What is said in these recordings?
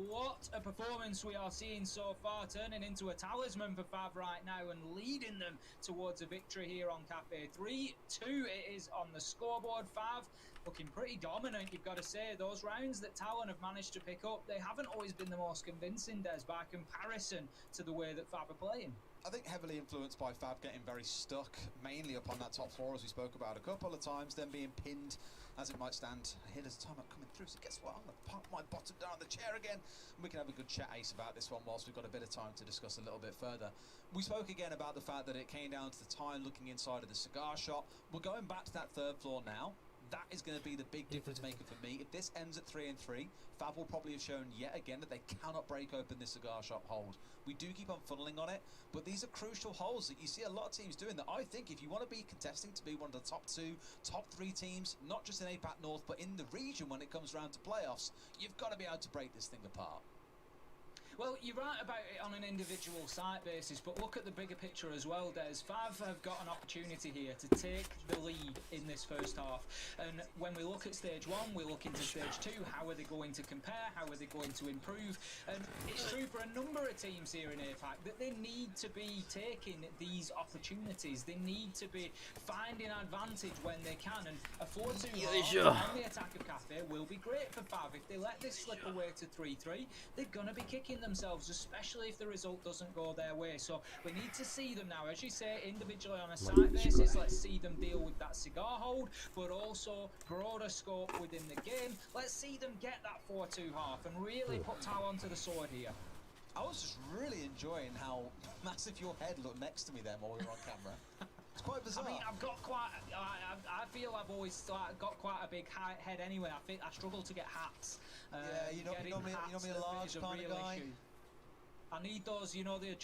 what a performance we are seeing so far, turning into a talisman for Fav right now and leading them towards a victory here on Cafe. 3-2 it is on the scoreboard. Fav looking pretty dominant, you've got to say. Those rounds that Talon have managed to pick up, they haven't always been the most convincing, Des, by comparison to the way that Fav are playing. I think heavily influenced by Fab getting very stuck, mainly up on that top floor, as we spoke about a couple of times, then being pinned as it might stand. Here there's time coming through, so guess what? I'm going to pop my bottom down on the chair again, and we can have a good chat, Ace, about this one whilst we've got a bit of time to discuss a little bit further. We spoke again about the fact that it came down to the time looking inside of the cigar shop. We're going back to that third floor now. That is going to be the big difference maker for me. If this ends at 3-3, Fab will probably have shown yet again that they cannot break open this cigar shop hold. We do keep on funneling on it, but these are crucial holes that you see a lot of teams doing that I think if you want to be contesting to be one of the top 2, top 3 teams, not just in APAC North, but in the region when it comes around to playoffs, you've got to be able to break this thing apart. Well, you're right about it on an individual site basis, but look at the bigger picture as well, Des. Fav have got an opportunity here to take the lead in this first half. And when we look at stage 1, we look into stage 2. How are they going to compare? How are they going to improve? And it's true for a number of teams here in APAC that they need to be taking these opportunities. They need to be finding advantage when they can. And a 4-2 on the attack of Cafe will be great for Fav. If they let this slip away to 3-3, they're going to be kicking themselves, especially if the result doesn't go their way. So we need to see them now, as you say, individually on a site basis. Let's see them deal with that cigar hold, but also broader scope within the game. Let's see them get that 4-2 half and really put Talon to the sword here. I was just really enjoying how massive your head looked next to me then while we were on camera. It's quite bizarre. I mean, I've got quite. I feel I've always got quite a big head anyway. I struggle to get hats. Yeah, you're not me a large kind of guy. Issue. I need those, you know, the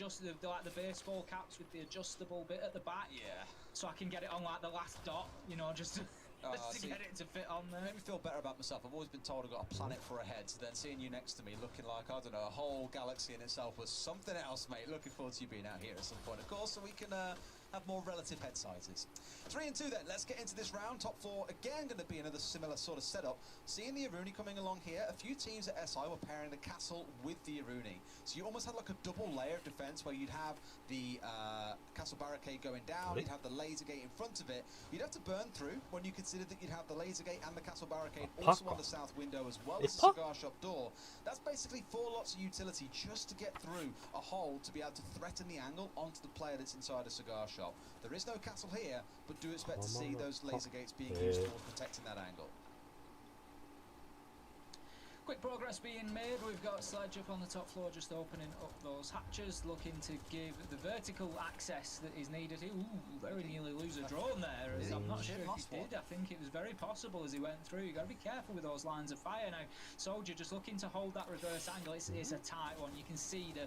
like the baseball caps with the adjustable bit at the back. Yeah. So I can get it on like the last dot, you know, just to get it to fit on there. It made me feel better about myself. I've always been told I've got a planet for a head, so then seeing you next to me looking like, I don't know, a whole galaxy in itself was something else, mate. Looking forward to you being out here at some point, of course, so we can have more relative head sizes. 3-2 then, let's get into this round. Top 4, again, going to be another similar sort of setup. Seeing the Aruni coming along here, a few teams at SI were pairing the castle with the Aruni. So you almost had like a double layer of defense where you'd have the castle barricade going down, you'd have the laser gate in front of it. You'd have to burn through when you considered that you'd have the laser gate and the castle barricade also on the south window as well as the cigar shop door. That's basically 4 lots of utility just to get through a hole to be able to threaten the angle onto the player that's inside a cigar shop. There is no castle here, but do expect to see those laser gates being used towards protecting that angle. Quick progress being made. We've got Sledge up on the top floor, just opening up those hatches, looking to give the vertical access that is needed here. Ooh, very nearly lose a drone there. As I'm not sure if he did. I think it was very possible as he went through. You've got to be careful with those lines of fire. Now, Soldier just looking to hold that reverse angle. It's a tight one. You can see the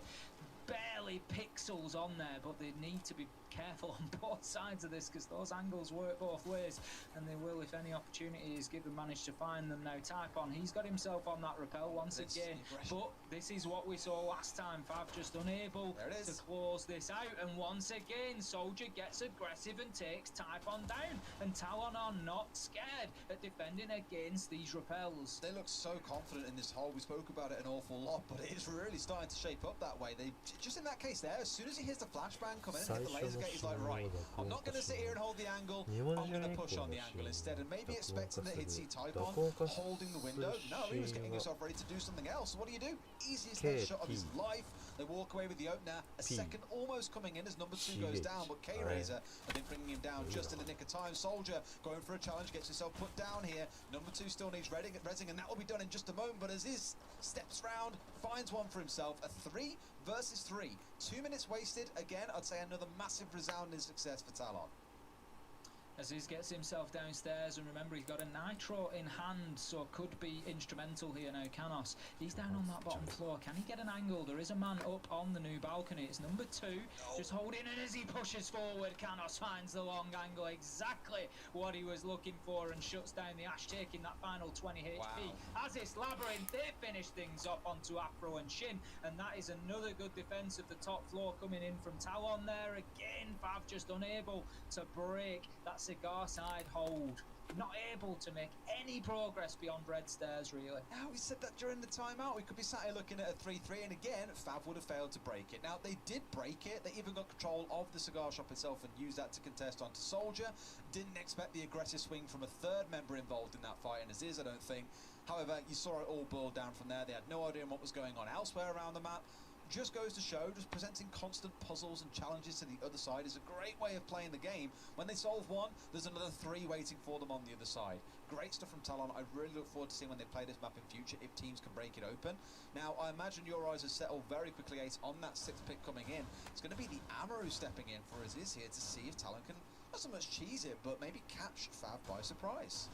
barely pixels on there, but they need to be careful on both sides of this because those angles work both ways, and they will if any opportunity is given. Manage to find them now. Typon, he's got himself on that rappel once again, but this is what we saw last time. Fav just unable to close this out, and once again Soldier gets aggressive and takes Typon down, and Talon are not scared at defending against these rappels. They look so confident in this hole. We spoke about it an awful lot, but it is really starting to shape up that way. They just in that case there, as soon as he hears the flashbang come in and hit the laser gate, he's like, right, I'm not going to sit here and hold the angle, I'm going to push on the angle instead, and maybe expecting that he'd see Typon holding the window. No, he was getting himself ready to do something else. So what do? Easiest headshot of his life. They walk away with the opener. A second almost coming in as number 2 goes down, but K-Razor, I think, bringing him down just in the nick of time. Soldier going for a challenge, gets himself put down here. Number 2 still needs rezzing, and that will be done in just a moment, but as his steps round, finds one for himself. A 3 versus 3. 2 minutes wasted. Again, I'd say another massive resounding success for Talon. As he gets himself downstairs, and remember he's got a nitro in hand, so could be instrumental here now. Canos, he's down on that bottom floor. Can he get an angle? There is a man up on the new balcony. It's number 2, just holding it as he pushes forward. Canos finds the long angle, exactly what he was looking for, and shuts down the Ash, taking that final 20 HP. As it's Labyrinth, they finish things off onto Afro and Shin, and that is another good defense of the top floor coming in from Talon there. Again, Fav just unable to break that Cigar side hold. Not able to make any progress beyond red stairs, really. Now, we said that during the timeout. We could be sat here looking at a 3-3, and again, Fav would have failed to break it. Now, they did break it. They even got control of the cigar shop itself and used that to contest onto Soldier. Didn't expect the aggressive swing from a third member involved in that fight, and Aziz, I don't think. However, you saw it all boil down from there. They had no idea what was going on elsewhere around the map. Just goes to show, just presenting constant puzzles and challenges to the other side is a great way of playing the game. When they solve one, there's another 3 waiting for them on the other side. Great stuff from Talon. I really look forward to seeing when they play this map in future, if teams can break it open. Now, I imagine your eyes have settled very quickly, Ace, on that 6th pick coming in. It's going to be the Amaru stepping in for Aziz here to see if Talon can, not so much cheese it, but maybe catch Fav by surprise.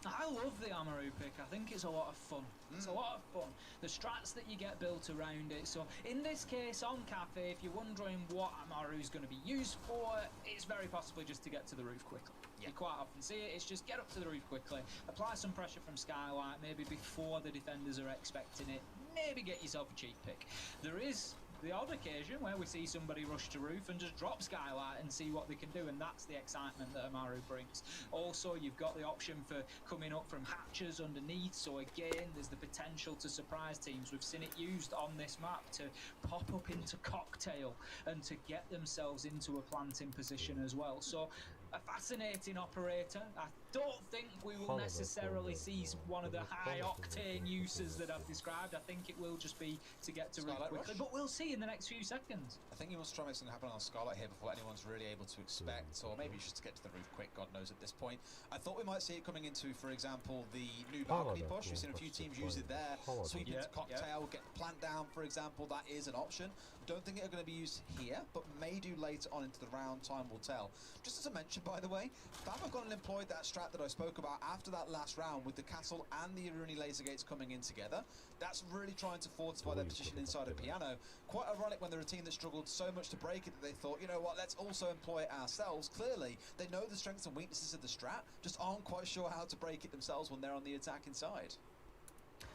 I love the Amaru pick. I think it's a lot of fun. It's a lot of fun. The strats that you get built around it. So in this case on Cafe, if you're wondering what Amaru is going to be used for, it's very possibly just to get to the roof quickly. Yeah. You quite often see it. It's just get up to the roof quickly, apply some pressure from Skylight, maybe before the defenders are expecting it, maybe get yourself a cheap pick. There is the odd occasion where we see somebody rush to roof and just drop Skylight and see what they can do, and that's the excitement that Amaru brings. Also, you've got the option for coming up from hatches underneath, so again, there's the potential to surprise teams. We've seen it used on this map to pop up into Cocktail and to get themselves into a planting position as well. So a fascinating operator. I don't think we will necessarily see one of the high-octane uses that I've described. I think it will just be to get to roof quickly, but we'll see in the next few seconds. I think he wants to try and make something happen on Scarlet here before anyone's really able to expect, or maybe just to get to the roof quick, God knows at this point. I thought we might see it coming into, for example, the new balcony push. We've seen a few teams use it there, sweep into Cocktail, get the plant down, for example. That is an option. Don't think it's going to be used here, but may do later on into the round. Time will tell. Just as a mention, by the way, Fav have gone and employed that strat that I spoke about after that last round with the castle and the Iruni laser gates coming in together. That's really trying to fortify their position inside of Piano. Quite ironic when they're a team that struggled so much to break it that they thought, you know what, let's also employ it ourselves. Clearly, they know the strengths and weaknesses of the strat, just aren't quite sure how to break it themselves when they're on the attacking side.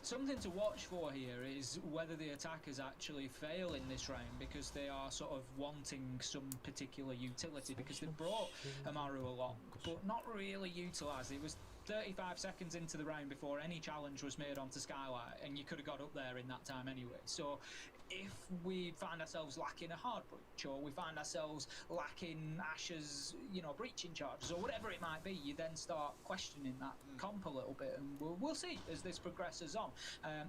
Something to watch for here is whether the attackers actually fail in this round because they are sort of wanting some particular utility, because they've brought Amaru along but not really utilised. It was 35 seconds into the round before any challenge was made onto Skylight, and you could have got up there in that time anyway. So if we find ourselves lacking a hard breach, or we find ourselves lacking Asher's, breaching charges, or whatever it might be, you then start questioning that comp a little bit, and we'll see as this progresses on.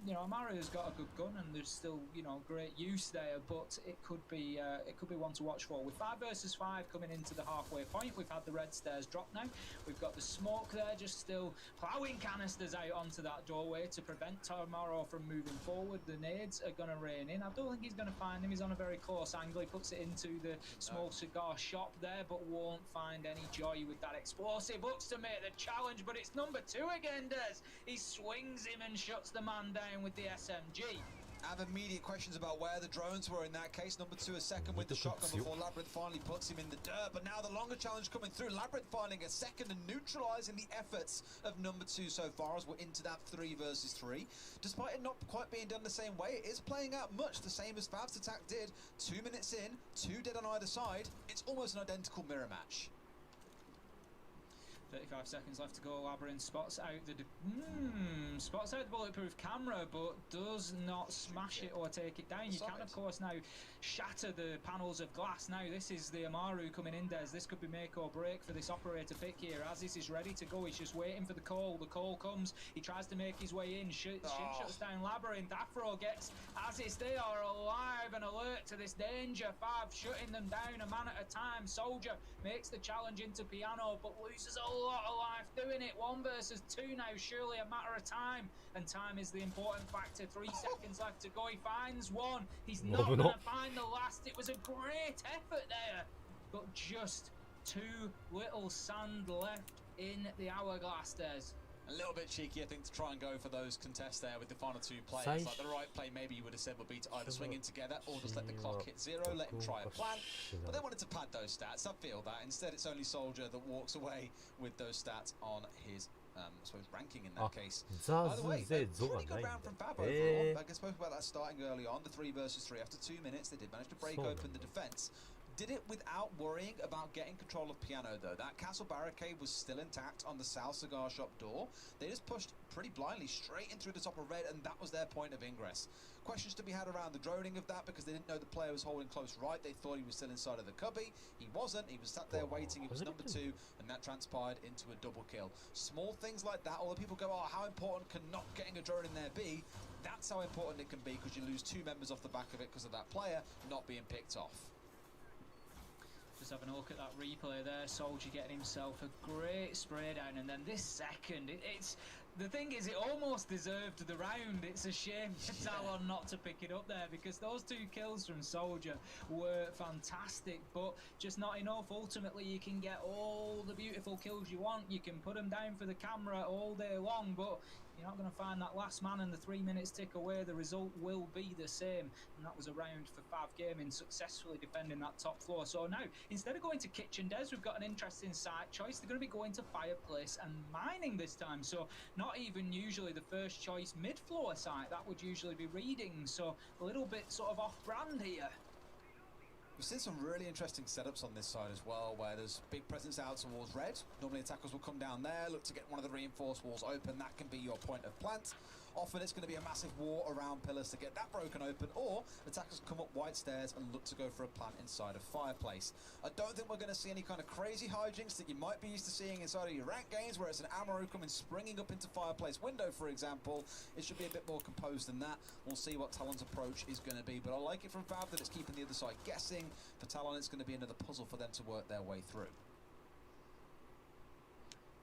Amaru's got a good gun, and there's still, great use there, but it could be one to watch for. With 5 versus 5 coming into the halfway point, we've had the red stairs drop now. We've got the smoke there, just still ploughing canisters out onto that doorway to prevent Tomorrow from moving forward. The nades are going to rain in. I don't think he's going to find him. He's on a very close angle. He puts it into the small cigar shop there, but won't find any joy with that explosive. Looks to make the challenge, but it's number 2 again, Des. He swings him and shuts the man down with the SMG. I have immediate questions about where the drones were in that case. Number 2 a second with the shotgun before Labyrinth finally puts him in the dirt. But now the longer challenge coming through. Labyrinth finding a second and neutralising the efforts of number 2 so far as we're into that 3 versus 3. Despite it not quite being done the same way, it is playing out much the same as Fav's attack did. 2 minutes in, 2 dead on either side. It's almost an identical mirror match. 35 seconds left to go. Labyrinth spots out the bulletproof camera, but does not smash it or take it down. You can, of course, now shatter the panels of glass. Now this is the Amaru coming in, Des. This could be make or break for this operator pick here. Aziz is ready to go. He's just waiting for the call. The call comes. He tries to make his way in. Shuts down Labyrinth. Afro gets Aziz. They are alive and alert to this danger. Fav shutting them down a man at a time. Soldier makes the challenge into Piano, but loses a lot of life doing it. 1 versus 2 now, surely a matter of time, and time is the important factor. 3 seconds left to go. He finds one. He's not going to find the last. It was a great effort there, but just too little sand left in the hourglass. There's a little bit cheeky, I think, to try and go for those contests there with the final 2 players. Like the right play, maybe you would have said, would be to either swing in together or just let the clock hit 0, let him try a plan. But they wanted to pad those stats. I feel that. Instead, it's only Soldier that walks away with those stats on his, I suppose, ranking in that case. By the way, pretty good round from Fab overall. I spoke about that starting early on, the 3 versus 3. After 2 minutes, they did manage to break open the defense. Did it without worrying about getting control of Piano, though. That castle barricade was still intact on the south cigar shop door. They just pushed pretty blindly straight in through the top of red, and that was their point of ingress. Questions to be had around the droning of that, because they didn't know the player was holding close right. They thought he was still inside of the cubby. He wasn't. He was sat there waiting. He was number 2, and that transpired into a double kill. Small things like that, although people go, oh, how important can not getting a drone in there be? That's how important it can be, because you lose 2 members off the back of it because of that player not being picked off. Just having a look at that replay there, Soldier getting himself a great spray down, and then this second, it's the thing is, it almost deserved the round. It's a shame for Talon not to pick it up there, because those 2 kills from Soldier were fantastic, but just not enough. Ultimately, you can get all the beautiful kills you want, you can put them down for the camera all day long, but you're not going to find that last man, and the 3 minutes tick away, the result will be the same. And that was a round for Fav Gaming, successfully defending that top floor. So now, instead of going to Kitchen Des, we've got an interesting site choice. They're going to be going to Fireplace and Mining this time. So not even usually the first choice mid-floor site. That would usually be Reading. So a little bit sort of off-brand here. We've seen some really interesting setups on this side as well, where there's big presence out towards red. Normally attackers will come down there, look to get one of the reinforced walls open. That can be your point of plant. Often it's going to be a massive wall around pillars to get that broken open, or attackers come up white stairs and look to go for a plant inside of Fireplace. I don't think we're going to see any kind of crazy hijinks that you might be used to seeing inside of your rank games, where it's an Amaru coming springing up into Fireplace window, for example. It should be a bit more composed than that. We'll see what Talon's approach is going to be, but I like it from Fav that it's keeping the other side guessing. For Talon, it's going to be another puzzle for them to work their way through.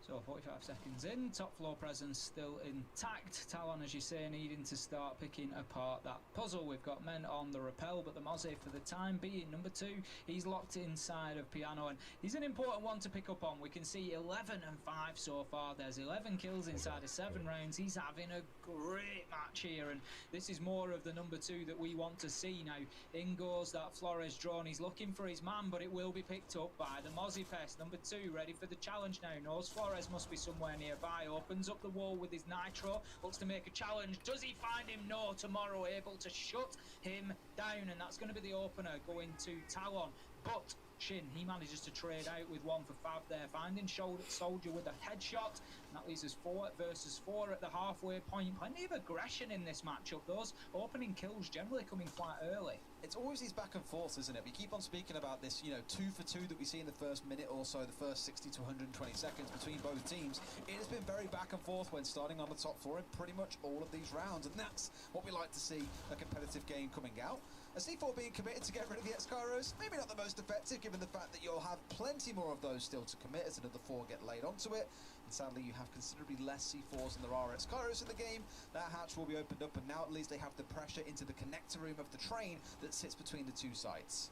So 45 seconds in, top floor presence still intact. Talon, as you say, needing to start picking apart that puzzle. We've got men on the rappel, but the Mozzie for the time being, number 2, he's locked inside of Piano, and he's an important one to pick up on. We can see 11 and 5 so far. There's 11 kills inside of 7 rounds. He's having a great match here, and this is more of the number 2 that we want to see. Now, in goes that Flores drone. He's looking for his man, but it will be picked up by the Mozzie Pest. Number 2, ready for the challenge now. Knows Flores must be somewhere nearby. Opens up the wall with his nitro, looks to make a challenge. Does he find him? No. Tomorrow able to shut him down, and that's going to be the opener going to Talon. But Shin, he manages to trade out with 1 for Fav there, finding Soldier with a headshot, and that leaves us 4 versus 4 at the halfway point. Plenty of aggression in this matchup. Those opening kills generally coming quite early. It's always these back and forths, isn't it? We keep on speaking about this, 2 for 2 that we see in the first minute or so, the first 60 to 120 seconds between both teams. It has been very back and forth when starting on the top floor in pretty much all of these rounds, and that's what we like to see, a competitive game coming out. A C4 being committed to get rid of the X-Kairos, maybe not the most effective, given the fact that you'll have plenty more of those still to commit as another 4 get laid onto it. And sadly, you have considerably less C4s than there are X-Kairos in the game. That hatch will be opened up, and now at least they have the pressure into the connector room of the train that sits between the 2 sites.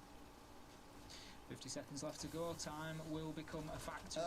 50 seconds left to go. Time will become a factor.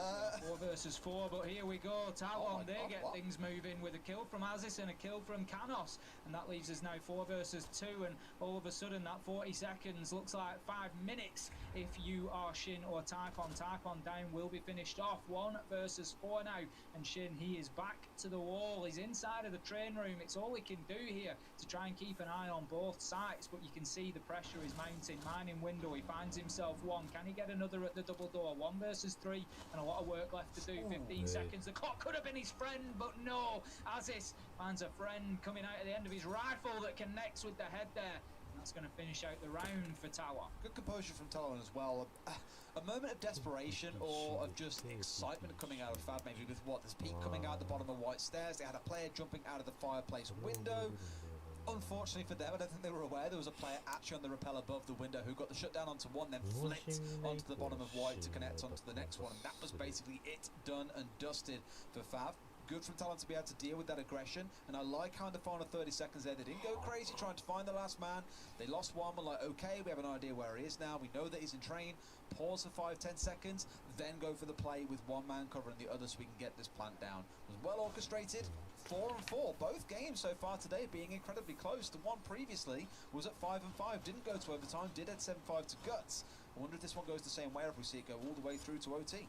4 versus 4, but here we go. Talon, they get things moving with a kill from Aziz and a kill from Canos, and that leaves us now 4 versus 2, and all of a sudden that 40 seconds looks like 5 minutes if you are Shin or Typhon. Typhon down will be finished off. 1 versus 4 now, and Shin, he is back to the wall. He's inside of the train room. It's all he can do here to try and keep an eye on both sides, but you can see the pressure is mounting. Mining window, he finds himself 1. Can he get another at the double door? 1 versus 3, and a lot of work left to do. 15 seconds. The clock could have been his friend, but no. Aziz finds a friend coming out at the end of his rifle that connects with the head there. And that's going to finish out the round for Tower. Good composure from Talon as well. A moment of desperation or of just excitement coming out of Fab, maybe with this peak coming out the bottom of white stairs. They had a player jumping out of the Fireplace window. Unfortunately for them, I don't think they were aware there was a player actually on the rappel above the window who got the shutdown onto 1, then flicked onto the bottom of white to connect onto the next one, and that was basically it, done and dusted for Fav. Good from Talon to be able to deal with that aggression, and I like how in the final 30 seconds there, they didn't go crazy trying to find the last man. They lost 1, we're like, okay, we have an idea where he is now, we know that he's in train. Pause for 5-10 seconds, then go for the play with 1 man covering the other so we can get this plant down. It was well orchestrated. 4 and 4, both games so far today being incredibly close. The one previously was at 5 and 5, didn't go to overtime, did head 7-5 to Guts. I wonder if this one goes the same way or if we see it go all the way through to OT.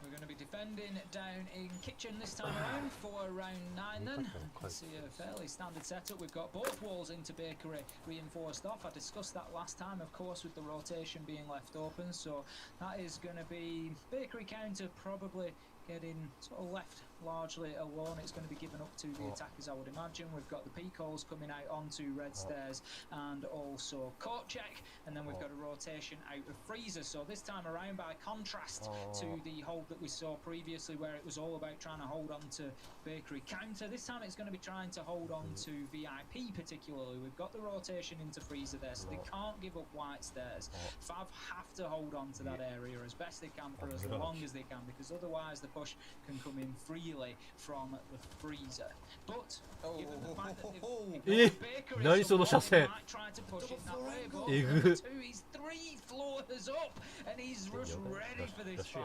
We're going to be defending defending down in kitchen this time around for round 9 then. You can see a fairly standard setup. We've got both walls into bakery reinforced off. I discussed that last time, of course, with the rotation being left open. So that is going to be bakery counter probably getting sort of left largely alone. It's going to be given up to the attackers, I would imagine. We've got the Picols coming out onto red stairs and also court check, and then we've got a rotation out of freezer. So this time around, by contrast to the hold that we saw previously where it was all about trying to hold on to bakery counter, this time it's going to be trying to hold on to VIP particularly. We've got the rotation into freezer there, so they can't give up white stairs. Fav have to hold on to that area as best they can for as long as they can, because otherwise the push can come in freely from the freezer. But given the fact that if bakery Nice on the chassis. might try to push it that way, but Eh. number 2, he's 3 floors up and he's just ready for this fight.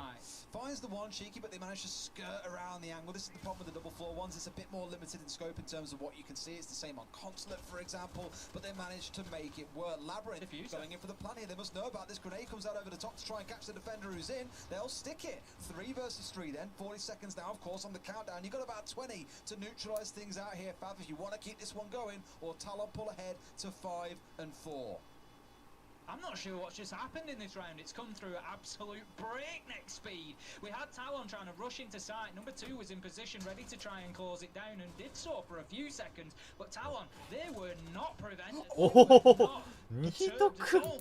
Finds the one cheeky, but they manage to skirt around the angle. This is the problem with the double floor ones. It's a bit more limited in scope in terms of what you can see. It's the same on Consulate, for example, but they managed to make it work. Labyrinth going in for the plan here. They must know about this. Grenade comes out over the top to try and catch the defender who's in. They'll stick it. 3 versus 3 then. 40 seconds now, of course, on the countdown. You've got about 20 to neutralize things out here, Fav, if you want to keep this one going, or Talon pull ahead to 5 and 4. I'm not sure what's just happened in this round. It's come through at absolute breakneck speed. We had Talon trying to rush into sight. Number 2 was in position, ready to try and close it down, and did so for a few seconds. But Talon, they were not prevented. All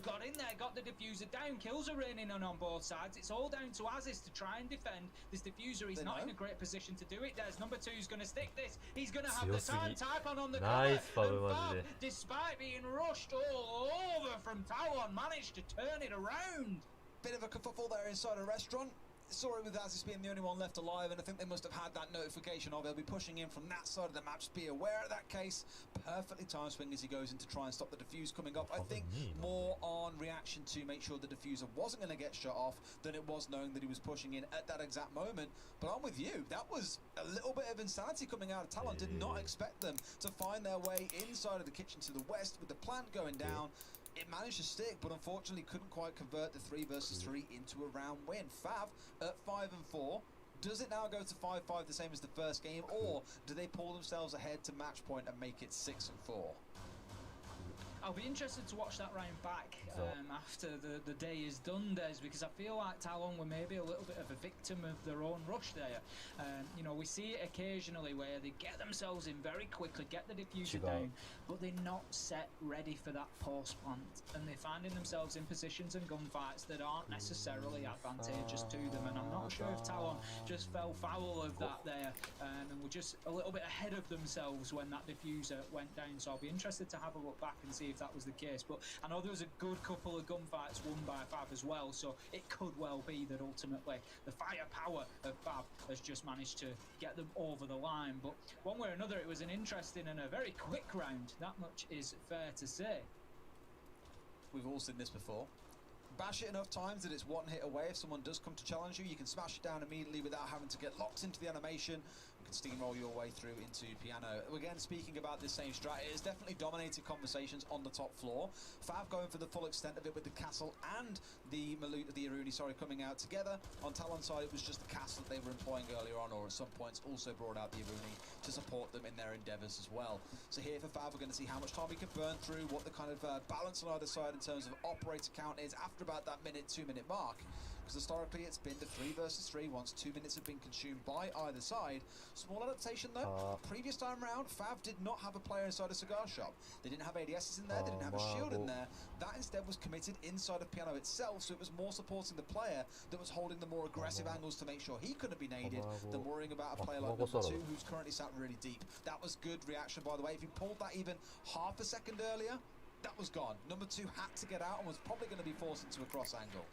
got in there, got the diffuser down. Kills are raining on both sides. It's all down to Aziz to try and defend this diffuser. He's not in a great position to do it. There's number 2's going to stick this. He's going to have the time type on the Nice, cover. And Fab, despite being rushed all over from Talon, managed to turn it around. Bit of a kerfuffle there inside a restaurant. Saw it with Aziz being the only one left alive, and I think they must have had that notification of it. They'll be pushing in from that side of the map. Just be aware of that case. Perfectly timed swing as he goes in to try and stop the diffuse coming up. I think more on reaction to make sure the diffuser wasn't going to get shut off than it was knowing that he was pushing in at that exact moment. But I'm with you. That was a little bit of insanity coming out of Talon. Did not expect them to find their way inside of the kitchen to the west with the plant going down. It managed to stick, but unfortunately couldn't quite convert the 3 versus 3 into a round win. Fav at 5 and 4. Does it now go to 5-5, the same as the first game, or do they pull themselves ahead to match point and make it 6 and 4? I'll be interested to watch that round back after the day is done, Des, because I feel like Talon were maybe a little bit of a victim of their own rush there. You know, we see it occasionally where they get themselves in very quickly, get the diffuser down, but they're not set ready for that post plant, and they're finding themselves in positions and gunfights that aren't necessarily advantageous to them. And I'm not sure if Talon just fell foul of that there, and were just a little bit ahead of themselves when that diffuser went down. So I'll be interested to have a look back and see if that was the case. But I know there was a good couple of gunfights won by Fab as well, so it could well be that ultimately the firepower of Fab has just managed to get them over the line. But one way or another, it was an interesting and a very quick round. That much is fair to say. We've all seen this before. Bash it enough times that it's one hit away. If someone does come to challenge you, you can smash it down immediately without having to get locked into the animation. You can steamroll your way through into piano. Again, speaking about this same strat, it has definitely dominated conversations on the top floor. Fav going for the full extent of it with the castle and the Iruni, coming out together. On Talon's side, it was just the castle that they were employing earlier on, or at some points also brought out the Iruni to support them in their endeavours as well. So here for Fav, we're going to see how much time we can burn through, what the kind of balance on either side in terms of operator count is after about that 2-minute mark. Because historically it's been the 3 versus 3 once 2 minutes have been consumed by either side. Small adaptation though. Previous time round, Fav did not have a player inside a cigar shop. They didn't have ADSs in there, they didn't have a shield in there. That instead was committed inside of piano itself, so it was more supporting the player that was holding the more aggressive angles to make sure he couldn't be naded than worrying about a player like number 2 who's currently sat really deep. That was good reaction, by the way. If he pulled that even half a second earlier, that was gone. Number 2 had to get out and was probably going to be forced into a cross angle.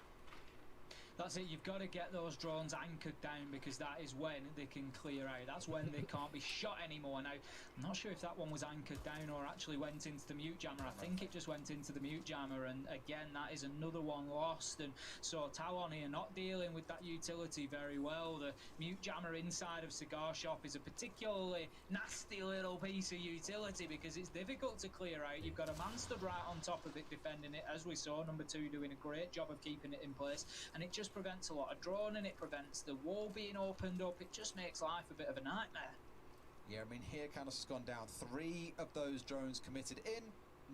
That's it, you've got to get those drones anchored down, because that is when they can clear out. That's when they can't be shot anymore. Now, I'm not sure if that one was anchored down or actually went into the mute jammer. I think it just went into the mute jammer, and again, that is another one lost. And so Talon here not dealing with that utility very well. The mute jammer inside of Cigar Shop is a particularly nasty little piece of utility, because it's difficult to clear out. You've got a man stood right on top of it defending it, as we saw, number 2 doing a great job of keeping it in place, and it just just prevents a lot of droning, it prevents the wall being opened up, it just makes life a bit of a nightmare. Yeah, I mean, here Canos has gone down. 3 of those drones committed in,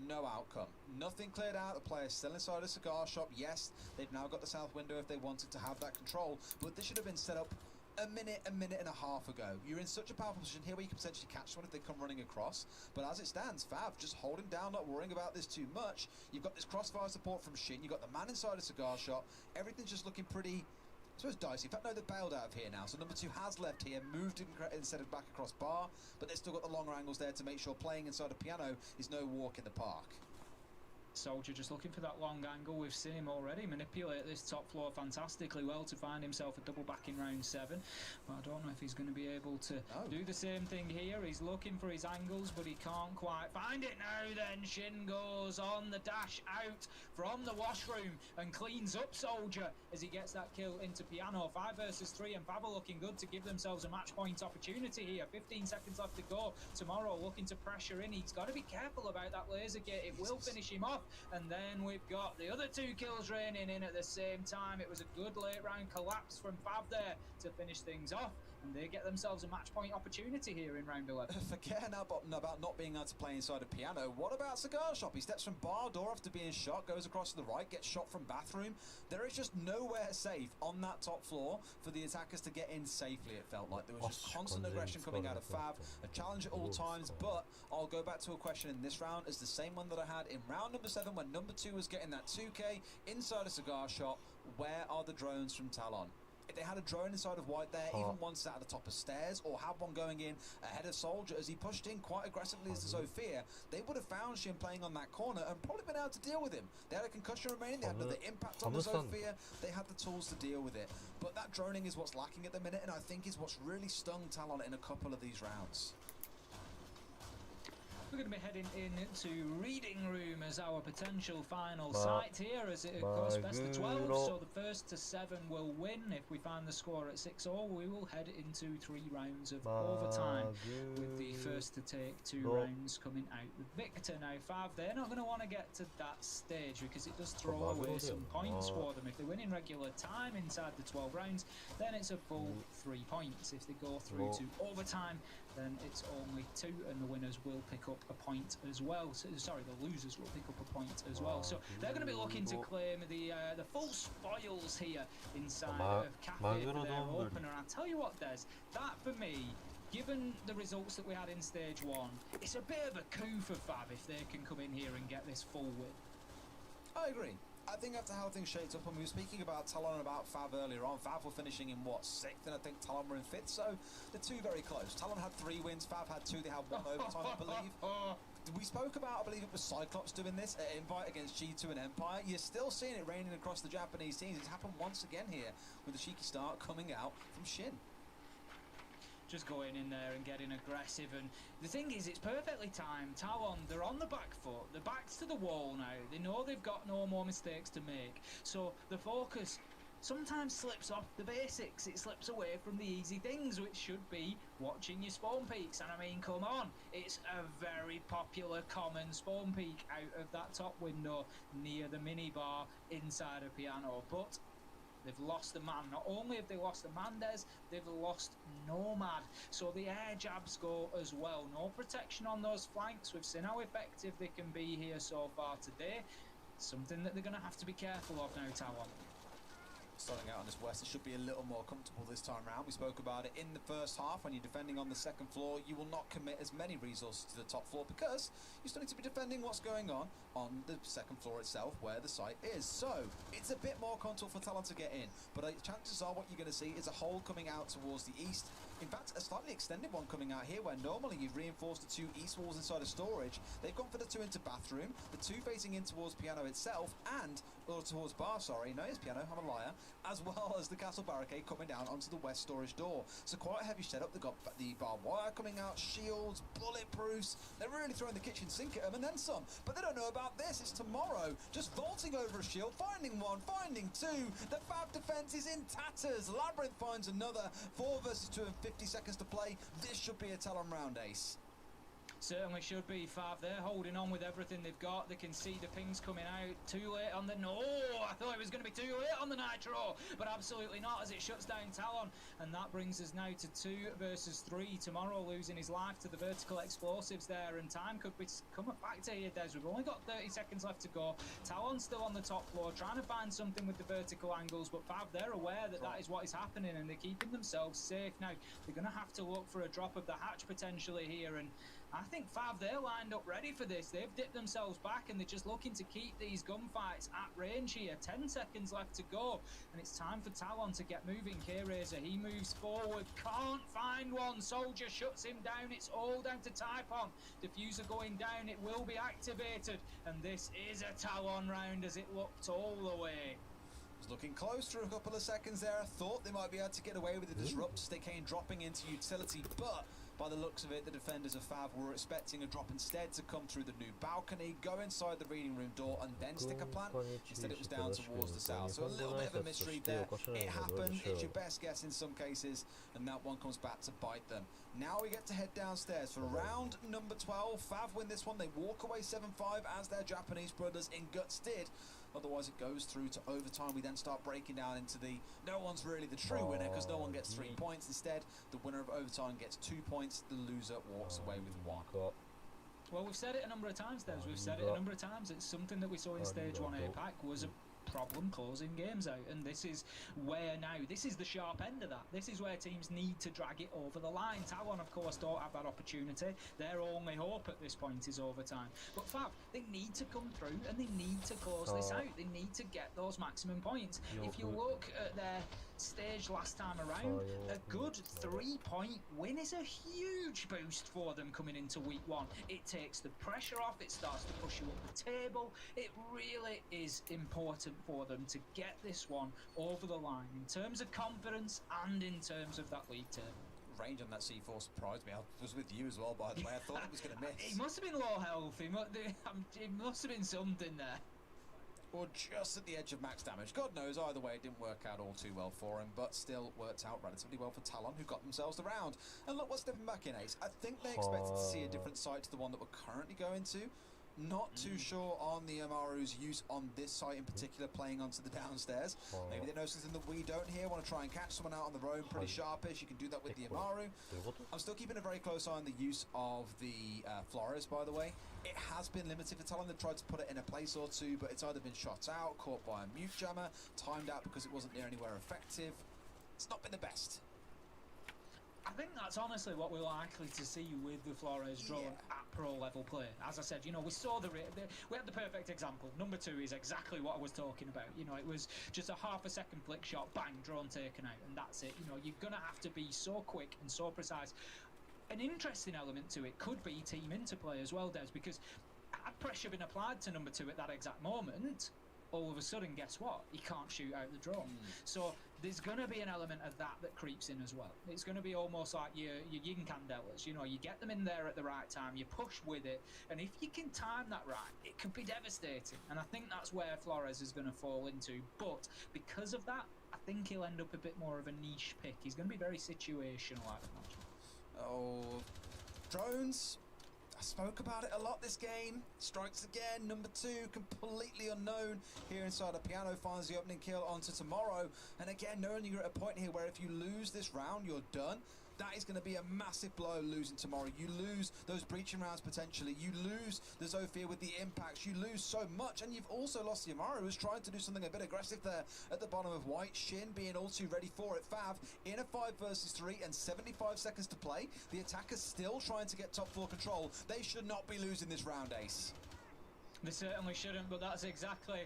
no outcome. Nothing cleared out, the player's still inside a cigar shop. Yes, they've now got the south window if they wanted to have that control, but this should have been set up a minute and a half ago. You're in such a powerful position here where you can potentially catch one if they come running across, but as it stands, Fav just holding down, not worrying about this too much. You've got this crossfire support from Shin, you've got the man inside a cigar shop, everything's just looking pretty, I suppose, dicey. In fact, no, they're bailed out of here now, so number 2 has left here, moved instead of back across bar, but they've still got the longer angles there to make sure playing inside a piano is no walk in the park. Soldier just looking for that long angle. We've seen him already manipulate this top floor fantastically well to find himself a double back in round 7, but I don't know if he's going to be able to do the same thing here. He's looking for his angles, but he can't quite find it now. Then Shin goes on the dash out from the washroom and cleans up Soldier as he gets that kill into piano. 5 versus 3, and Fava looking good to give themselves a match point opportunity here. 15 seconds left to go. Tomorrow looking to pressure in. He's got to be careful about that laser gate. It will finish him off. And then we've got the other 2 kills raining in at the same time. It was a good late round collapse from Fav there to finish things off, and they get themselves a match point opportunity here in round 11. Forget about not being able to play inside a piano. What about cigar shop? He steps from bar door after being shot, goes across to the right, gets shot from bathroom. There is just nowhere safe on that top floor for the attackers to get in safely. It felt like there was just constant aggression coming out of Fav, a challenge at all times. But I'll go back to a question in this round as the same one that I had in round number 7 when number 2 was getting that 2k inside a cigar shop. Where are the drones from Talon? If they had a drone inside of White there, even one sat at the top of stairs, or had one going in ahead of Soldier as he pushed in quite aggressively as Sophia, they would have found Shin playing on that corner and probably been able to deal with him. They had a concussion remaining, they had another impact on the Sophia, they had the tools to deal with it. But that droning is what's lacking at the minute, and I think is what's really stung Talon in a couple of these rounds. We're going to be heading into Reading Room as our potential final site here as it goes best of 12. So the first to 7 will win. If we find the score at 6-all, we will head into 3 rounds of overtime with the first to take 2 rounds coming out the victor. Now, Fav, they're not going to want to get to that stage because it does throw away some points for them. If they win in regular time inside the 12 rounds, then it's a full 3 points. If they go through to overtime, then it's only 2, and the winners will pick up a point as well. So, sorry, the losers will pick up a point as well. So they're going to be looking to claim the full spoils here inside of Cafe for their opener. I tell you what, Des, that for me, given the results that we had in stage 1, it's a bit of a coup for Fab if they can come in here and get this full win. I agree. I think after how things shaped up, and we were speaking about Talon and about Fav earlier on, Fav were finishing in what, 6th, and I think Talon were in 5th, so the 2 very close. Talon had 3 wins, Fav had 2, they had 1 overtime, I believe. We spoke about, I believe it was Cyclops doing this at Invite against G2 and Empire. You're still seeing it raining across the Japanese teams. It's happened once again here with a cheeky start coming out from Shin. Just going in there and getting aggressive, and the thing is, it's perfectly timed. Talon, they're on the back foot, the back's to the wall now, they know they've got no more mistakes to make, so the focus sometimes slips off the basics. It slips away from the easy things, which should be watching your spawn peaks. And I mean, come on, it's a very popular common spawn peak out of that top window near the minibar inside a piano, but they've lost the man. Not only have they lost the man, they've lost Nomad. So the air jabs go as well. No protection on those flanks. We've seen how effective they can be here so far today. Something that they're going to have to be careful of now, Talon. Starting out on this west, it should be a little more comfortable this time round. We spoke about it in the first half. When you're defending on the second floor, you will not commit as many resources to the top floor because you still need to be defending what's going on the second floor itself where the site is. So it's a bit more comfortable for Talon to get in, but chances are what you're going to see is a hole coming out towards the east. In fact, a slightly extended one coming out here where normally you've reinforced the 2 east walls inside of storage. They've gone for the 2 into bathroom, the 2 facing in towards piano itself, or towards bar, sorry, no, it's piano, I'm a liar, as well as the castle barricade coming down onto the west storage door. So quite a heavy setup. They've got the barbed wire coming out, shields, bulletproofs. They're really throwing the kitchen sink at them and then some. But they don't know about this. It's tomorrow. Just vaulting over a shield, finding 1, finding 2. The Fab defense is in tatters. Labyrinth finds another. 4 versus 2 and 50 seconds to play. This should be a Talon round, Ace. Certainly should be, Fav. They're holding on with everything they've got. They can see the pings coming out. Too late on the... No, I thought it was going to be too late on the Nitro, but absolutely not, as it shuts down Talon. And that brings us now to 2 versus 3. Tomorrow losing his life to the vertical explosives there, and time could be coming back to here, Des. We've only got 30 seconds left to go. Talon's still on the top floor, trying to find something with the vertical angles, but Fav, they're aware that that is what is happening, and they're keeping themselves safe. Now, they're going to have to look for a drop of the hatch potentially here, and I think Fav, they're lined up ready for this. They've dipped themselves back and they're just looking to keep these gunfights at range here. 10 seconds left to go, and it's time for Talon to get moving. K-Razor, he moves forward, can't find one. Soldier shuts him down. It's all down to Typon. Diffuser going down, it will be activated, and this is a Talon round as it looked all the way. Was looking close for a couple of seconds there. I thought they might be able to get away with the disrupts. They came dropping into utility, but by the looks of it, the defenders of Fav were expecting a drop instead to come through the new balcony, go inside the reading room door, and then stick a plant. Instead, it was down towards the south. So a little bit of a mystery there. It happened. It's your best guess in some cases, and that one comes back to bite them. Now we get to head downstairs for round number 12. Fav win this one. They walk away 7-5, as their Japanese brothers in Guts did. Otherwise, it goes through to overtime. We then start breaking down into the no one's really the true winner, because no one gets 3 points. Instead, the winner of overtime gets 2 points. The loser walks away with 1. Well, we've said it a number of times, Des. We've said it a number of times. It's something that we saw in Stage 1 APAC was a problem closing games out, and this is where now, this is the sharp end of that. This is where teams need to drag it over the line. Talon, of course, don't have that opportunity. Their only hope at this point is overtime. But Fav, they need to come through and they need to close this out. They need to get those maximum points. If you look at their stage last time around, a good 3-point win is a huge boost for them coming into week 1. It takes the pressure off, it starts to push you up the table. It really is important for them to get this one over the line in terms of confidence and in terms of that league table. Range on that C4 surprised me. I was with you as well, by the way. I thought it was going to miss. He must have been low health. It must have been something there. Or just at the edge of max damage. God knows, either way, it didn't work out all too well for him, but still worked out relatively well for Talon, who got themselves the round. And look what's stepping back in, Ace. I think they expected to see a different site to the one that we're currently going to. Not too sure on the Amaru's use on this site in particular, playing onto the downstairs. Maybe they know something that we don't here, want to try and catch someone out on the road, pretty sharpish. You can do that with the Amaru. I'm still keeping a very close eye on the use of the Flores, by the way. It has been limited for Talon. They've tried to put it in a place or two, but it's either been shot out, caught by a mute jammer, timed out because it wasn't near anywhere effective. It's not been the best. I think that's honestly what we're likely to see with the Flores drone at pro level play. As I said, you know, we saw we had the perfect example. Number 2 is exactly what I was talking about. You know, it was just a half-a-second flick shot, bang, drone taken out, and that's it. You know, you're gonna have to be so quick and so precise. An interesting element to it could be team interplay as well, Des, because had pressure been applied to number 2 at that exact moment, all of a sudden, guess what? He can't shoot out the drone. So there's going to be an element of that creeps in as well. It's going to be almost like your yin candelas. You know, you get them in there at the right time, you push with it, and if you can time that right, it could be devastating. And I think that's where Flores is going to fall into. But because of that, I think he'll end up a bit more of a niche pick. He's going to be very situational, I imagine. Oh, drones. I spoke about it a lot this game. Strikes again, number 2, completely unknown here inside a piano, finds the opening kill onto Tomorrow. And again, knowing you're at a point here where if you lose this round, you're done. That is going to be a massive blow losing Tomorrow. You lose those breaching rounds potentially. You lose the Zofia with the impacts. You lose so much. And you've also lost the Amaru, who's trying to do something a bit aggressive there at the bottom of white. Shin being all too ready for it. Fav in a 5 versus 3 and 75 seconds to play. The attackers still trying to get top floor control. They should not be losing this round, Ace. They certainly shouldn't, but that's exactly...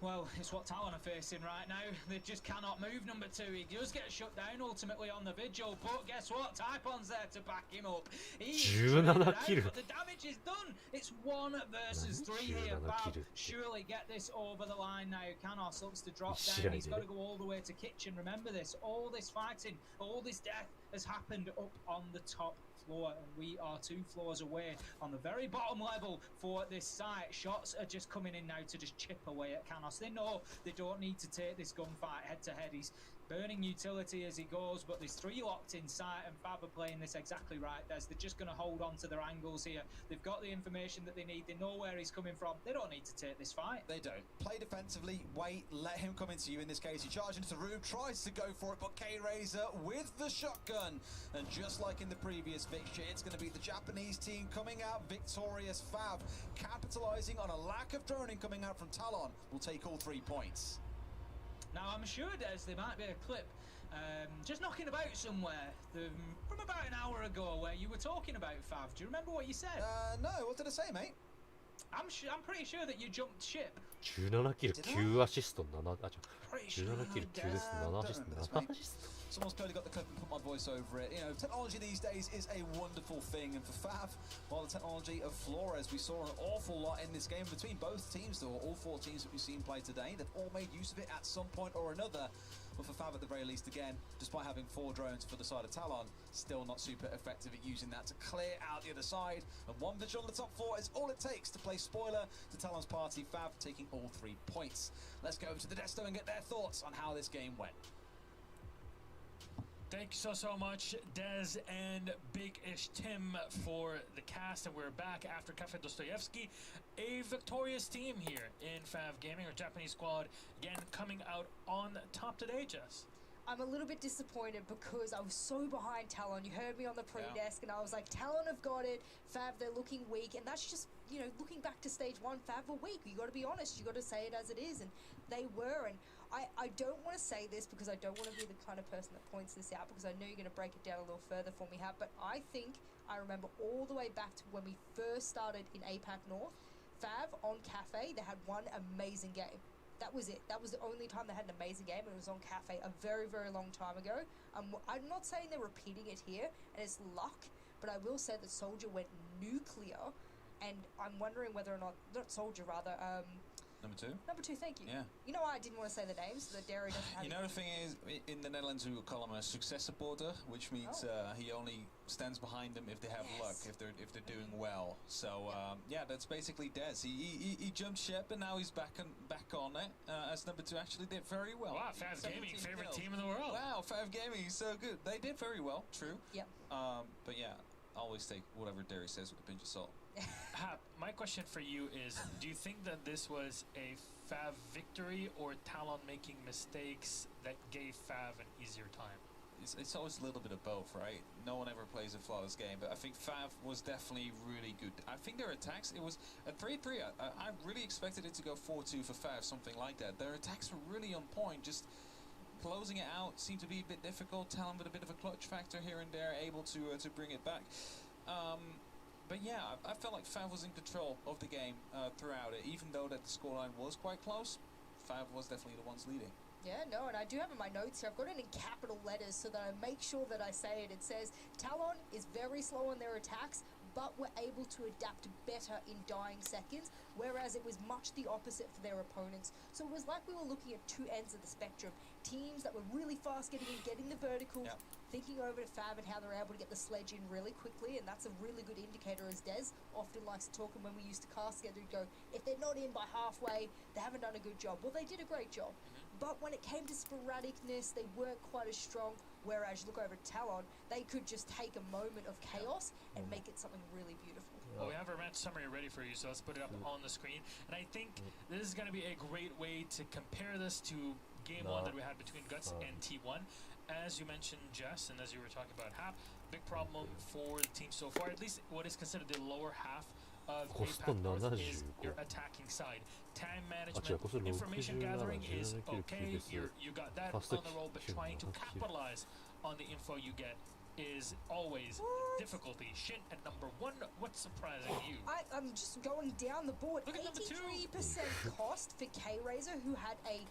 Well, it's what Talon are facing right now. They just cannot move number 2. He does get shut down ultimately on the vigil, but guess what? Typon's there to back him up. He's17キル but the damage is done. It's 1 versus 3 here. Fab, surely get this over the line now. Canos looks to drop down. He's got to go all the way to kitchen. Remember this. All this fighting, all this death has happened up on the top floor, and we are 2 floors away on the very bottom level for this site. Shots are just coming in now to just chip away at Canos. They know they don't need to take this gunfight head to head. burning utility as he goes, but there's 3 locked in sight, and Fab are playing this exactly right. They're just going to hold on to their angles here. They've got the information that they need. They know where he's coming from. They don't need to take this fight. They don't. Play defensively, wait, let him come into you. In this case, he charges into the room, tries to go for it, but K-Razor with the shotgun. And just like in the previous fixture, it's going to be the Japanese team coming out victorious. Fav, capitalizing on a lack of droning coming out from Talon, will take all 3 points. Now, I'm sure, Des, there might be a clip just knocking about somewhere from about an hour ago where you were talking about Fav. Do you remember what you said? No, what did I say, mate? I'm pretty sure that you jumped ship. 17キル、9アシスト、7、Pretty 17キル、9です、7アシスト、7アシスト。 Someone's clearly got the clip and put my voice over it. You know, technology these days is a wonderful thing, and for Fav, well, the technology of Flores, we saw an awful lot in this game between both teams, though. All 4 teams that we've seen play today, they've all made use of it at some point or another. But for Fav, at the very least, again, despite having 4 drones for the side of Talon, still not super effective at using that to clear out the other side. And 1 vigil on the top 4 is all it takes to play spoiler to Talon's party. Fav taking all 3 points. Let's go over to the Desto and get their thoughts on how this game went. Thank you so much, Des and Big Ish Tim, for the cast, and we're back after Cafe Dostoyevsky. A victorious team here in Fav Gaming, our Japanese squad, again coming out on top today, Jess. I'm a little bit disappointed because I was so behind Talon. You heard me on the pre-desk and I was like, Talon have got it. Fav, they're looking weak. And that's just, you know, looking back to stage 1, Fav were weak. You got to be honest. You got to say it as it is. And they were. And I don't want to say this because I don't want to be the kind of person that points this out, because I know you're going to break it down a little further for me, Hap. But I think I remember all the way back to when we first started in APAC North, Fav on Cafe, they had one amazing game. That was it. That was the only time they had an amazing game, and it was on Cafe a very, very long time ago. I'm not saying they're repeating it here, and it's luck, but I will say that Soldier went nuclear, and I'm wondering whether or not Soldier, rather, Number 2? Number 2, thank you. Yeah. You know why I didn't want to say the names? So that Derry doesn't have... You know, the thing is, in the Netherlands we would call him a success supporter, which means he only stands behind them if they have luck, if they're doing well. So yeah, that's basically Des. He jumped ship and now he's back on it. As number 2 actually did very well. Wow, Fav Gaming, favorite kills. team in the world. Wow, Fav Gaming is so good. They did very well, true. Yep. But yeah, always take whatever Derry says with a pinch of salt. Hap, my question for you is, do you think that this was a Fav victory or Talon making mistakes that gave Fav an easier time? It's always a little bit of both, right? No one ever plays a flawless game, but I think Fav was definitely really good. I think their attacks, it was a 3-3. I really expected it to go 4-2 for Fav, something like that. Their attacks were really on point, just closing it out seemed to be a bit difficult. Talon with a bit of a clutch factor here and there, able to bring it back. But yeah, I felt like Fav was in control of the game throughout it, even though that the scoreline was quite close. Fav was definitely the ones leading. Yeah, no, and I do have in my notes here, I've got it in capital letters so that I make sure that I say it. It says, Talon is very slow on their attacks, but were able to adapt better in dying seconds, whereas it was much the opposite for their opponents. So it was like we were looking at 2 ends of the spectrum. Teams that were really fast getting in, getting the verticals, thinking over to Fav and how they're able to get the sledge in really quickly, and that's a really good indicator, as Des often likes to talk, and when we used to cast together, he'd go, if they're not in by halfway, they haven't done a good job. Well, they did a great job. But when it came to sporadicness, they weren't quite as strong, whereas you look over at Talon, they could just take a moment of chaos and make it something really beautiful. Well, we have our match summary ready for you, so let's put it up on the screen. And I think this is going to be a great way to compare this to game 1 that we had between Guts and T1. As you mentioned, Jess, and as you were talking about Hap, big problem for the team so far, at least what is considered the lower half of APAC North is your attacking side. Time management, information gathering is okay, you got that on the roll, but trying to capitalize on the info you get is always difficulty. Shin at number 1, what's surprising you? I'm just going down the board. Look at number 2. 83% cost for K-Razor, who had a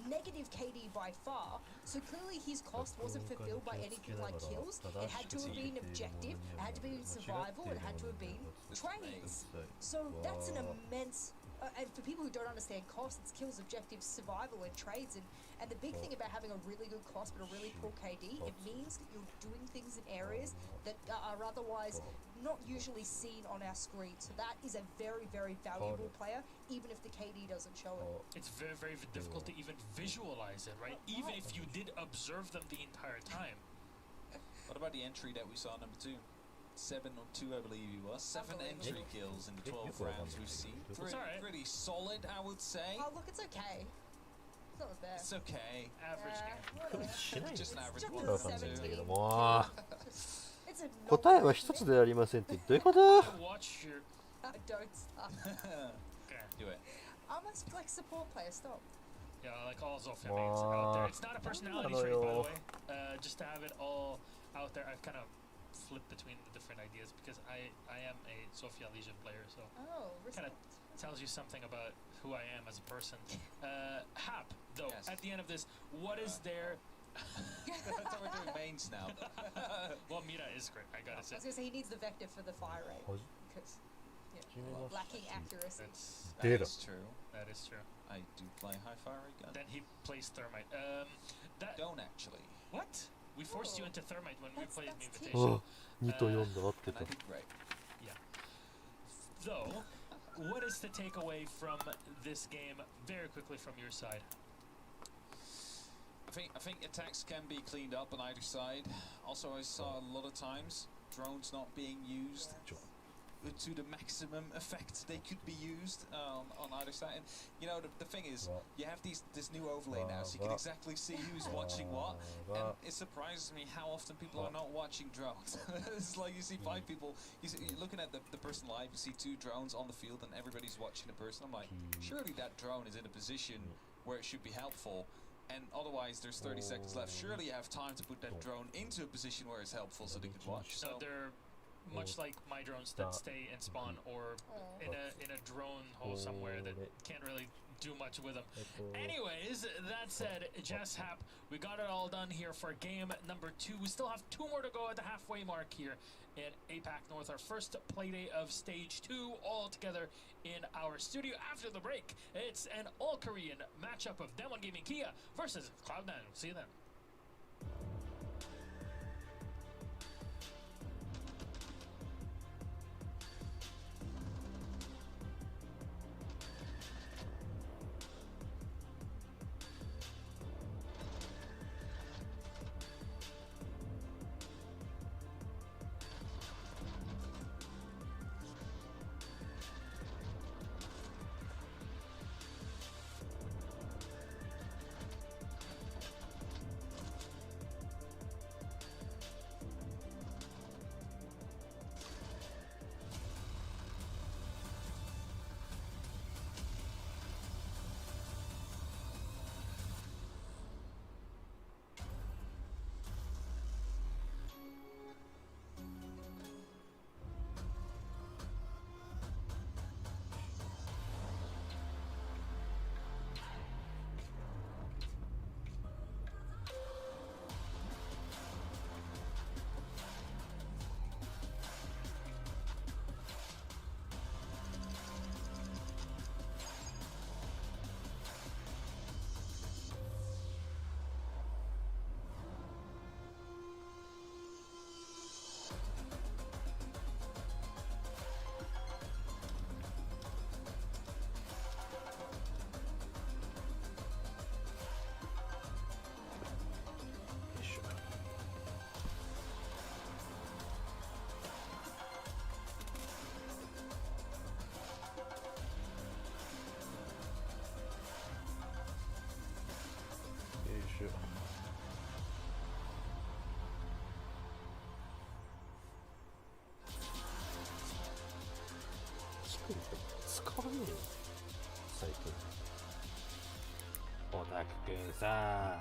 negative KD by far, so clearly his cost wasn't fulfilled by anything like kills. It had to have been objective, it had to be survival, it had to have been trades. So that's an immense and for people who don't understand cost, it's kills, objectives, survival, and trades. And the big thing about having a really good cost but a really poor KD, it means that you're doing things in areas that are otherwise not usually seen on our screen. So that is a very, very valuable player, even if the KD doesn't show it. It's very, very difficult to even visualize it, right? Even if you did observe them the entire time. What about the entry that we saw number 2? 7 or 2, I believe he was. 7 entry kills in the 12 rounds we've seen. Pretty solid, I would say. Oh, look, it's okay. It's not as bad. It's okay. Average game. Whatever. Just an average Just one. a 17. もう It's a 答えは一つではありませんってどういうこと Watch your... Don't stop. Okay. Do it. I'm a like support player. Stop. Yeah, like all Zofia mains out there. It's not a personality trait, by the way. Just to have it all out there, I've kind of flipped between the different ideas because I am a Zofia Legion player, so Oh, kind respect. of tells you something about who I am as a person. Hap, though, Yes. at the end of this, what is there? I thought we're doing mains now. Well, Mira is great, I gotta I say. was gonna say he needs the vector for the fire rate because lacking accuracy. That is true. That is true. I do play high fire rate gun. Then he plays Thermite. That Don't actually. what? We forced you Oh, into Thermite when we that's- played that's the tea. invitation. 2と4だ合ってた And I did great. Though, what is the takeaway from this game, very quickly from your side? I think attacks can be cleaned up on either side. Also, I saw a lot of times drones not being used to the maximum effect they could be used on either side. And you know, the thing is, you have this new overlay now, so you can exactly see who's watching what. And it surprises me how often people are not watching drones. It's like you see 5 people, you're looking at the person live, you see 2 drones on the field, and everybody's watching the person. I'm like, surely that drone is in a position where it should be helpful. And otherwise, there's 30 seconds left. Surely you have time to put that drone into a position where it's helpful so they can watch. So they're much like my drones that stay in spawn or in a drone hole somewhere that can't really do much with them. Anyways, that said, Jess Hap, we got it all done here for game number 2. We still have 2 more to go at the halfway mark here in APAC North. Our first play of stage 2 all together in our studio. After the break, it's an all-Korean matchup of Demon Gaming Kia versus Cloud9. See you then.使わねえよ最近。オタクくんさ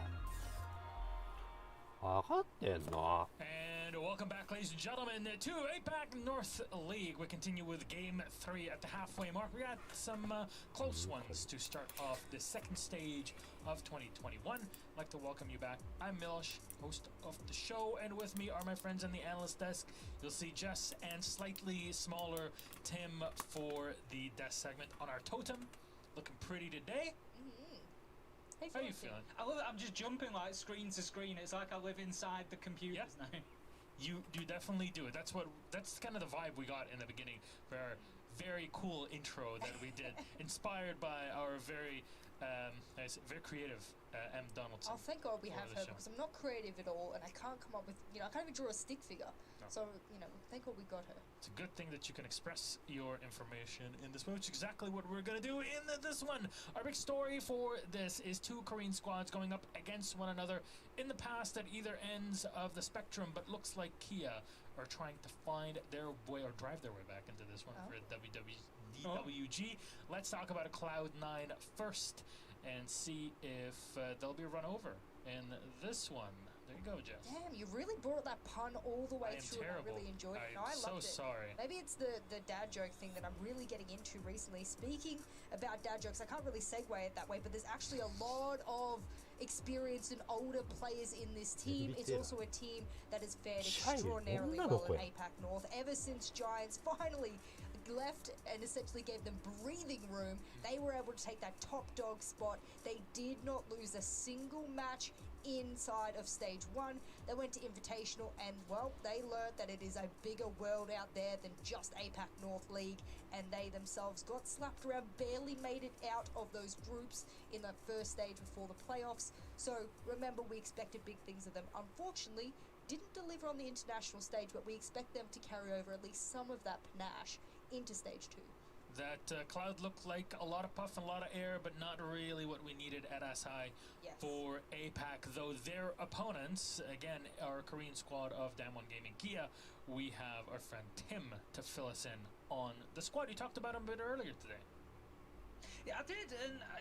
分かってんの？ And And welcome back, ladies and gentlemen, to APAC North League. We continue with Game 3 at the halfway mark. We got some close ones to start off the second stage of 2021. I'd like to welcome you back. I'm Milosh, host of the show, and with me are my friends on the analyst desk. You'll see Jess and slightly smaller Tim for the desk segment on our totem. Looking pretty today. How are you feeling? I love it. I'm just jumping like screen to screen. It's like I live inside the computers now. You definitely do it. That's kind of the vibe we got in the beginning for our very cool intro that we did, inspired by our very creative M. Donaldson. Oh, thank God we have her show. because I'm not creative at all, and I can't come up with, I can't even draw a stick figure. No. So, thank God we got her. It's a good thing that you can express your information in this one, which is exactly what we're going to do in this one. Our big story for this is two Korean squads going up against one another in the past at either ends of the spectrum, but looks like Kia are trying to find their way or drive their way back into this one for DWG. Let's talk about a Cloud9 first and see if they'll be run over in this one. There you go, Jess. Damn, you really brought that pun all the way I am through. terrible. And I really enjoyed it. I'm I so loved it. sorry. Maybe it's the dad joke thing that I'm really getting into recently. Speaking about dad jokes, I can't really segue it that way, but there's actually a lot of experienced and older players in this team. It's also a team that has fared extraordinarily well in APAC North ever since Giants finally left and essentially gave them breathing room. They were able to take that top dog spot. They did not lose a single match inside of stage 1. They went to Invitational and, well, they learned that it is a bigger world out there than just APAC North League, and they themselves got slapped around, barely made it out of those groups in that first stage before the playoffs. So remember, we expected big things of them. Unfortunately, didn't deliver on the international stage, but we expect them to carry over at least some of that panache into stage 2. That Cloud looked like a lot of puff and a lot of air, but not really what we needed at SI for APAC, though their opponents, again, our Korean squad of Damwon Gaming Kia, we have our friend Tim to fill us in on the squad. You talked about him a bit earlier today. Yeah, I did,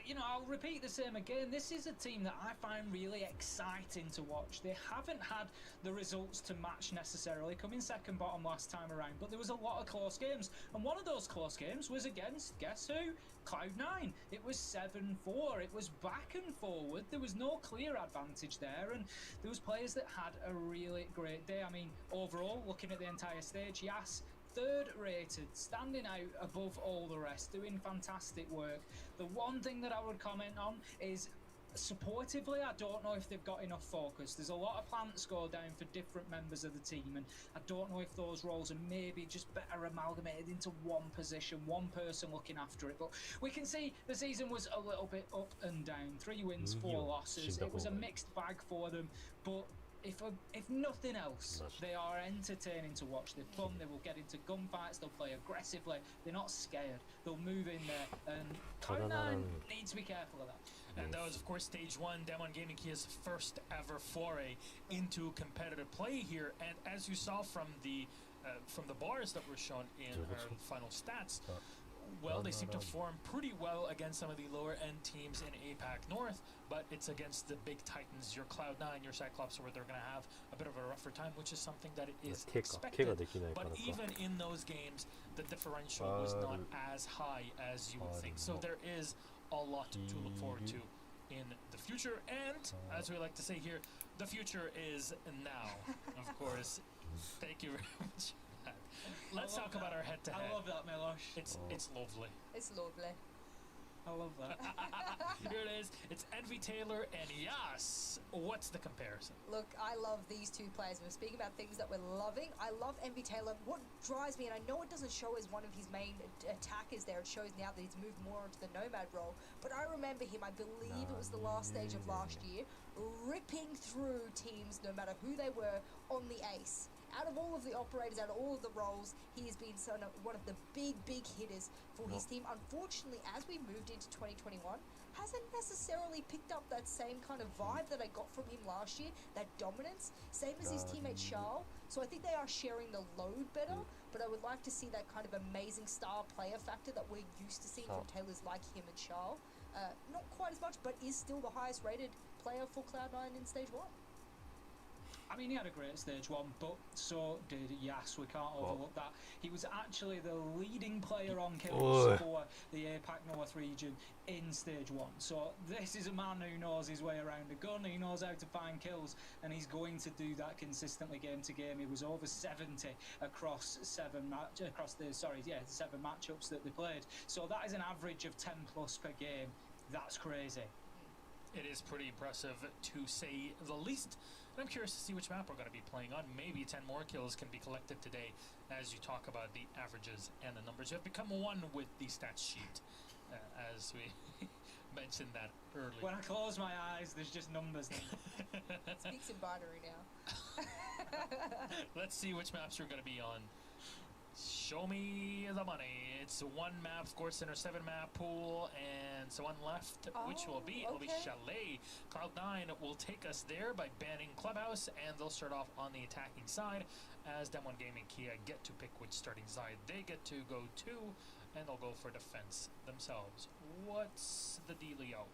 and I'll repeat the same again. This is a team that I find really exciting to watch. They haven't had the results to match necessarily, coming second bottom last time around, but there was a lot of close games, and one of those close games was against, guess who? Cloud9. It was 7-4. It was back and forward. There was no clear advantage there, and there was players that had a really great day. I mean, overall, looking at the entire stage, Yas, third rated, standing out above all the rest, doing fantastic work. The one thing that I would comment on is supportively, I don't know if they've got enough focus. There's a lot of plants go down for different members of the team, and I don't know if those roles are maybe just better amalgamated into one position, one person looking after it. But we can see the season was a little bit up and down. 3 wins, 4 losses. It was a mixed bag for them, but if nothing else, they are entertaining to watch. They're fun, they will get into gunfights, they'll play aggressively, they're not scared, they'll move in there, and Cloud9 needs to be careful of that. And that was, of course, stage 1, Damwon Gaming Kia's first ever foray into competitive play here. And as you saw from the bars that were shown in our final stats, well, they seem to form pretty well against some of the lower end teams in APAC North, but it's against the big titans, your Cloud9, your Cyclops, where they're going to have a bit of a rougher time, which is something that is expected. But even in those games, the differential was not as high as you would think. So there is a lot to look forward to in the future, and as we like to say here, the future is now. Of course. Thank you very much. Let's talk about our head-to-head. I love that, Milosh. It's lovely. It's lovely. I love that. Here it is. It's Envy Taylor and Yas. What's the comparison? Look, I love these two players. We're speaking about things that we're loving. I love Envy Taylor. What drives me, and I know it doesn't show as one of his main attackers there, it shows now that he's moved more into the Nomad role, but I remember him, I believe it was the last stage of last year, ripping through teams, no matter who they were, on the ace. Out of all of the operators, out of all of the roles, he has been one of the big hitters for his team. Unfortunately, as we moved into 2021, hasn't necessarily picked up that same kind of vibe that I got from him last year, that dominance, same as his teammate Charles. So I think they are sharing the load better, but I would like to see that kind of amazing star player factor that we're used to seeing from Taylors like him and Charles. Not quite as much, but is still the highest rated player for Cloud9 in stage 1. I mean, he had a great stage 1, but so did Yas. We can't overlook that. He was actually the leading player on kills for the APAC North region in stage 1. So this is a man who knows his way around a gun. He knows how to find kills, and he's going to do that consistently game to game. He was over 70 across 7 matchups that they played. So that is an average of 10 plus per game. That's crazy. It is pretty impressive, to say the least. And I'm curious to see which map we're going to be playing on. Maybe 10 more kills can be collected today as you talk about the averages and the numbers. You have become one with the stats sheet, as we mentioned that earlier. When I close my eyes, there's just numbers then. It speaks in binary now. Let's see which maps we're going to be on. Show me the money. It's one map, of course, Center 7 map pool, and so one left, which will be Chalet. Cloud9 will take us there by banning Clubhouse, and they'll start off on the attacking side as Dem1 Gaming Kia get to pick which starting side they get to go to, and they'll go for defense themselves. What's the dealio?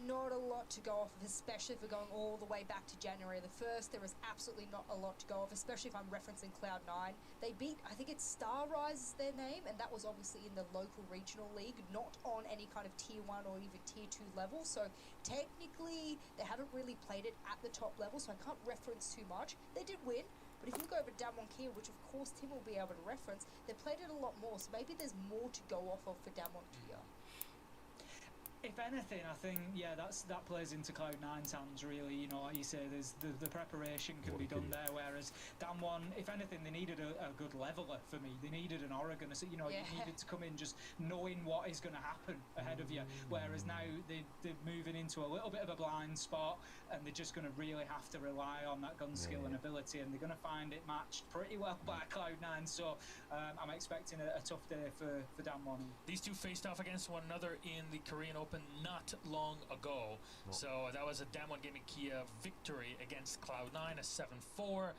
Not a lot to go off of, especially if we're going all the way back to January the 1st. There is absolutely not a lot to go off, especially if I'm referencing Cloud9. They beat, I think it's Star Rise is their name, and that was obviously in the local regional league, not on any kind of tier 1 or even tier 2 level. So technically, they haven't really played it at the top level, so I can't reference too much. They did win, but if you look over Dem1 Kia, which of course Tim will be able to reference, they played it a lot more, so maybe there's more to go off of for Dem1 Kia. If anything, I think, yeah, that plays into Cloud9's hands, really. You know, like you say, there's the preparation can be done there, whereas Dem1, if anything, they needed a good leveler for me. They needed an Oregon. So, you know, you needed to come in just knowing what is going to happen ahead of you, whereas now they're moving into a little bit of a blind spot, and they're just going to really have to rely on that gun skill and ability, and they're going to find it matched pretty well by Cloud9. So I'm expecting a tough day for Dem1. These two faced off against one another in the Korean Open not long ago. So that was a Dem1 Gaming Kia victory against Cloud9, a 7-4.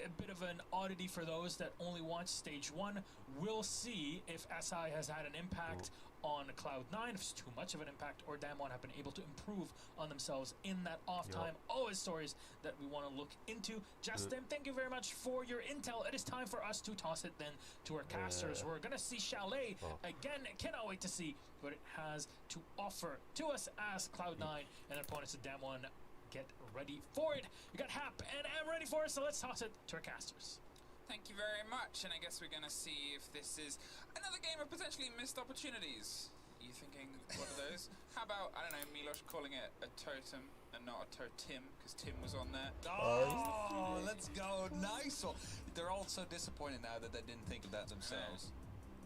A bit of an oddity for those that only watch stage 1. We'll see if SI has had an impact on Cloud9, if it's too much of an impact, or Dem1 have been able to improve on themselves in that off time. Always stories that we want to look into. Justin, thank you very much for your intel. It is time for us to toss it then to our casters. We're going to see Chalet again. Cannot wait to see what it has to offer to us as Cloud9 and opponents of Dem1. Get ready for it. You got Hap and I'm ready for it, so let's toss it to our casters. Thank you very much, and I guess we're going to see if this is another game of potentially missed opportunities. Are you thinking, what are those? How about, I don't know, Milos calling it a totem and not a totem, because Tim was on there. Oh, let's go. Nice one. They're all so disappointed now that they didn't think of that themselves.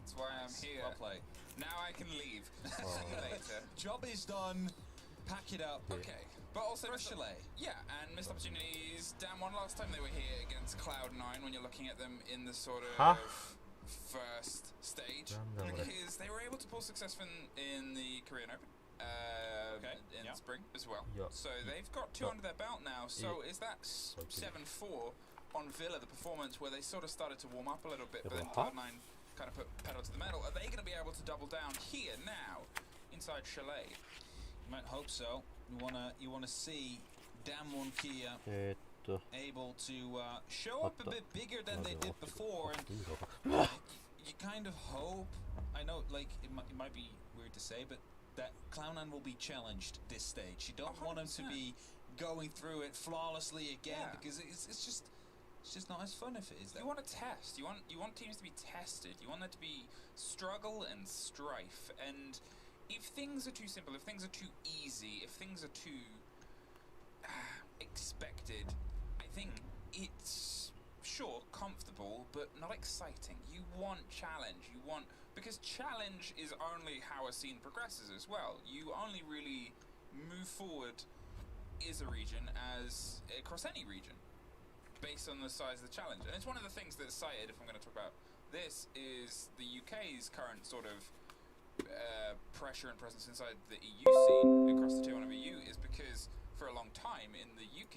That's why I'm here. Well played. Now I can leave. See you later. Job is done. Pack it up. Okay. But also, Chalet. Yeah, and missed opportunities. Dem1 last time they were here against Cloud9, when you're looking at them in the sort of first stage, because they were able to pull success in the Korean Open in spring as well. So they've got 2 under their belt now. So is that 7-4 on Villa, the performance where they sort of started to warm up a little bit, but then Cloud9 kind of put pedal to the metal? Are they going to be able to double down here now inside Chalet? You might hope so. You wanna see Dem1 Kia able to show up a bit bigger than they did before, and you kind of hope. I know, like it might be weird to say, but that Cloud9 will be challenged this stage. You don't 100%. Want them to be going through it flawlessly again, because it's just not as fun if it is. You want to test. You want teams to be tested. You want there to be struggle and strife. And if things are too simple, if things are too easy, if things are too expected, I think it's sure comfortable, but not exciting. You want challenge. You want, because challenge is only how a scene progresses as well. You only really move forward as a region as across any region, based on the size of the challenge. And it's one of the things that's cited, if I'm going to talk about this, is the UK's current sort of pressure and presence inside the EU scene across the Tier 1 of EU, is because for a long time in the UK